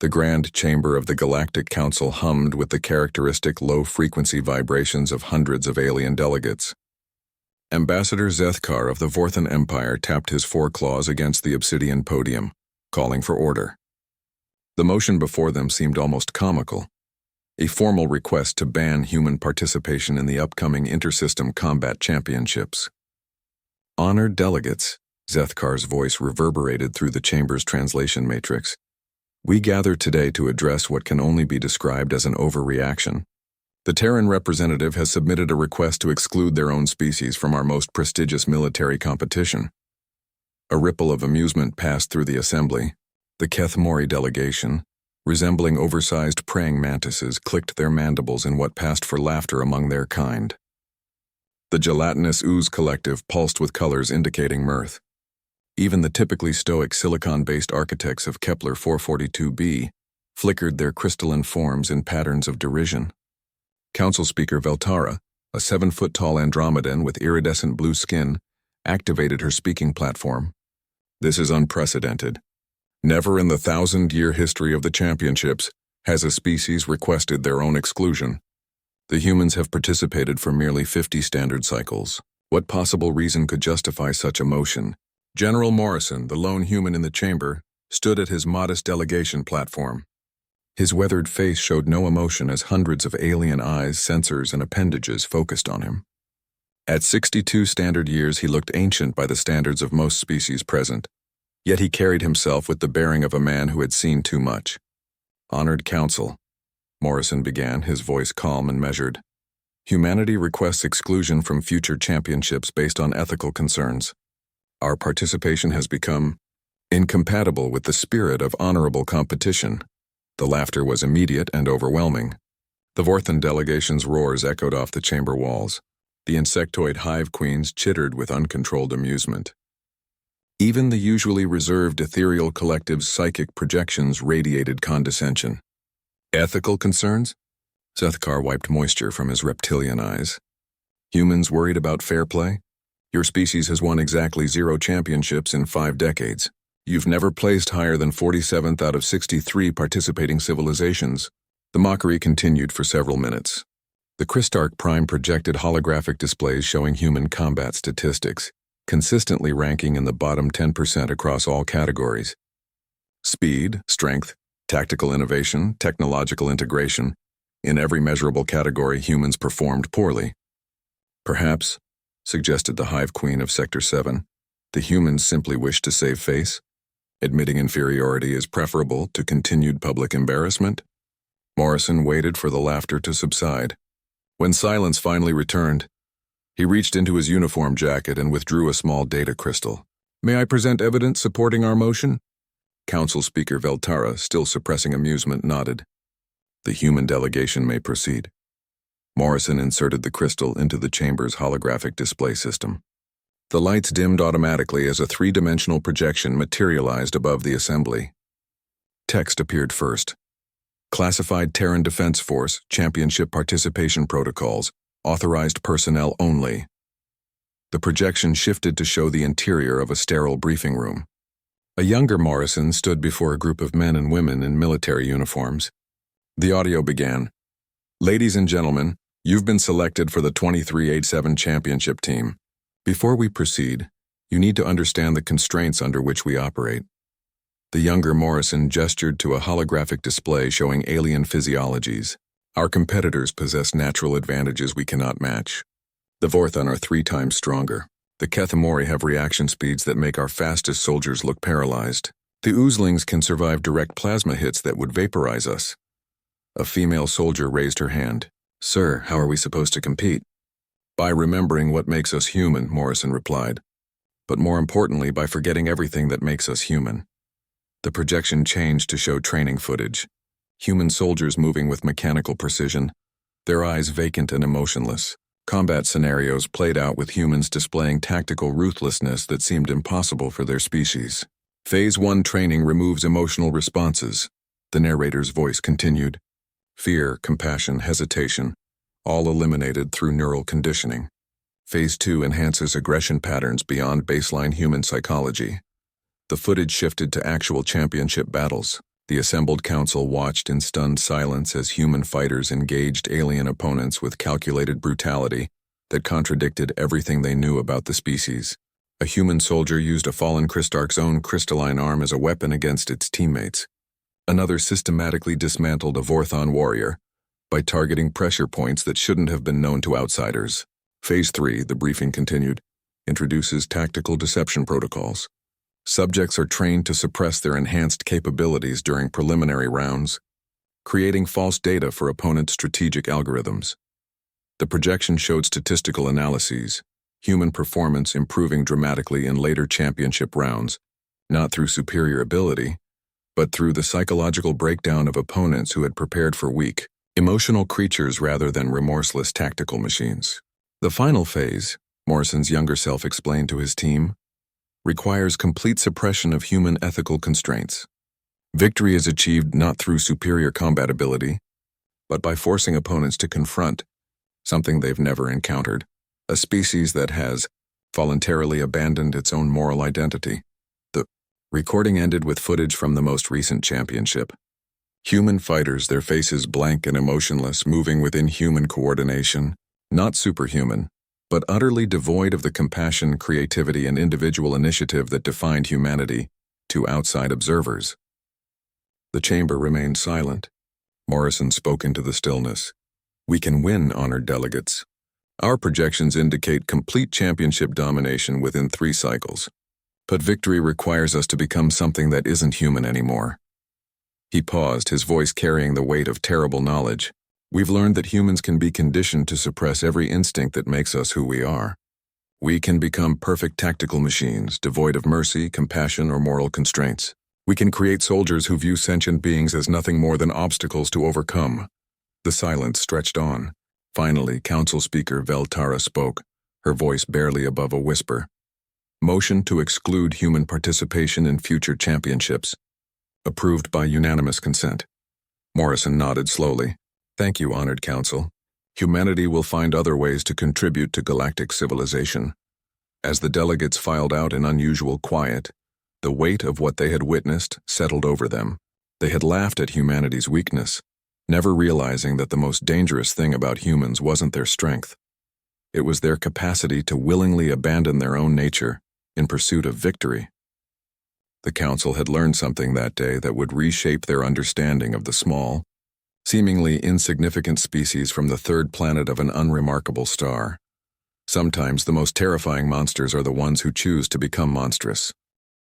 The grand chamber of the Galactic Council hummed with the characteristic low-frequency vibrations of hundreds of alien delegates. Ambassador Zethkar of the Vorthan Empire tapped his foreclaws against the obsidian podium, calling for order. The motion before them seemed almost comical, a formal request to ban human participation in the upcoming Intersystem Combat Championships. Honored delegates, Zethkar's voice reverberated through the chamber's translation matrix. We gather today to address what can only be described as an overreaction. The Terran representative has submitted a request to exclude their own species from our most prestigious military competition. A ripple of amusement passed through the assembly. The Kethmori delegation, resembling oversized praying mantises, clicked their mandibles in what passed for laughter among their kind. The gelatinous ooze collective pulsed with colors indicating mirth. Even the typically stoic silicon-based architects of Kepler 442b flickered their crystalline forms in patterns of derision. Council Speaker Veltara, a 7-foot-tall Andromedan with iridescent blue skin, activated her speaking platform. This is unprecedented. Never in the 1,000-year history of the championships has a species requested their own exclusion. The humans have participated for merely 50 standard cycles. What possible reason could justify such a motion? General Morrison, the lone human in the chamber, stood at his modest delegation platform. His weathered face showed no emotion as hundreds of alien eyes, sensors, and appendages focused on him. At 62 standard years, he looked ancient by the standards of most species present. Yet he carried himself with the bearing of a man who had seen too much. Honored Council, Morrison began, his voice calm and measured. Humanity requests exclusion from future championships based on ethical concerns. Our participation has become incompatible with the spirit of honorable competition. The laughter was immediate and overwhelming. The Vorthan delegation's roars echoed off the chamber walls. The insectoid hive queens chittered with uncontrolled amusement. Even the usually reserved ethereal collective's psychic projections radiated condescension. Ethical concerns? Zethkar wiped moisture from his reptilian eyes. Humans worried about fair play? Your species has won exactly 0 championships in 5 decades. You've never placed higher than 47th out of 63 participating civilizations. The mockery continued for several minutes. The Christarch Prime projected holographic displays showing human combat statistics, consistently ranking in the bottom 10% across all categories. Speed, strength, tactical innovation, technological integration. In every measurable category, humans performed poorly. Perhaps, suggested the Hive Queen of Sector 7, the humans simply wish to save face. Admitting inferiority is preferable to continued public embarrassment. Morrison waited for the laughter to subside. When silence finally returned, he reached into his uniform jacket and withdrew a small data crystal. May I present evidence supporting our motion? Council Speaker Veltara, still suppressing amusement, nodded. The human delegation may proceed. Morrison inserted the crystal into the chamber's holographic display system. The lights dimmed automatically as a 3-dimensional projection materialized above the assembly. Text appeared first. Classified Terran Defense Force, Championship Participation Protocols, Authorized Personnel Only. The projection shifted to show the interior of a sterile briefing room. A younger Morrison stood before a group of men and women in military uniforms. The audio began. Ladies and gentlemen, you've been selected for the 2387 Championship Team. Before we proceed, you need to understand the constraints under which we operate. The younger Morrison gestured to a holographic display showing alien physiologies. Our competitors possess natural advantages we cannot match. The Vorthan are 3 times stronger. The Kethmori have reaction speeds that make our fastest soldiers look paralyzed. The Oozlings can survive direct plasma hits that would vaporize us. A female soldier raised her hand. Sir, how are we supposed to compete? By remembering what makes us human, Morrison replied. But more importantly, by forgetting everything that makes us human. The projection changed to show training footage. Human soldiers moving with mechanical precision, their eyes vacant and emotionless. Combat scenarios played out with humans displaying tactical ruthlessness that seemed impossible for their species. Phase 1 training removes emotional responses. The narrator's voice continued. Fear, compassion, hesitation, all eliminated through neural conditioning. Phase 2 enhances aggression patterns beyond baseline human psychology. The footage shifted to actual championship battles. The assembled council watched in stunned silence as human fighters engaged alien opponents with calculated brutality that contradicted everything they knew about the species. A human soldier used a fallen Crystarch's own crystalline arm as a weapon against its teammates. Another systematically dismantled a Vorthon warrior by targeting pressure points that shouldn't have been known to outsiders. Phase 3, the briefing continued, introduces tactical deception protocols. Subjects are trained to suppress their enhanced capabilities during preliminary rounds, creating false data for opponent strategic algorithms. The projection showed statistical analyses, human performance improving dramatically in later championship rounds, not through superior ability, but through the psychological breakdown of opponents who had prepared for weak, emotional creatures rather than remorseless tactical machines. The final phase, Morrison's younger self explained to his team, requires complete suppression of human ethical constraints. Victory is achieved not through superior combat ability, but by forcing opponents to confront something they've never encountered, a species that has voluntarily abandoned its own moral identity. The recording ended with footage from the most recent championship. Human fighters, their faces blank and emotionless, moving with inhuman coordination, not superhuman, but utterly devoid of the compassion, creativity, and individual initiative that defined humanity to outside observers. The chamber remained silent. Morrison spoke into the stillness. "We can win, honored delegates. Our projections indicate complete championship domination within 3 cycles. But victory requires us to become something that isn't human anymore." He paused, his voice carrying the weight of terrible knowledge. "We've learned that humans can be conditioned to suppress every instinct that makes us who we are. We can become perfect tactical machines, devoid of mercy, compassion, or moral constraints. We can create soldiers who view sentient beings as nothing more than obstacles to overcome." The silence stretched on. Finally, Council Speaker Veltara spoke, her voice barely above a whisper. "Motion to exclude human participation in future championships. Approved by unanimous consent." Morrison nodded slowly. "Thank you, honored Council. Humanity will find other ways to contribute to galactic civilization." As the delegates filed out in unusual quiet, the weight of what they had witnessed settled over them. They had laughed at humanity's weakness, never realizing that the most dangerous thing about humans wasn't their strength. It was their capacity to willingly abandon their own nature in pursuit of victory. The Council had learned something that day that would reshape their understanding of the small, seemingly insignificant species from the 3rd planet of an unremarkable star. Sometimes the most terrifying monsters are the ones who choose to become monstrous.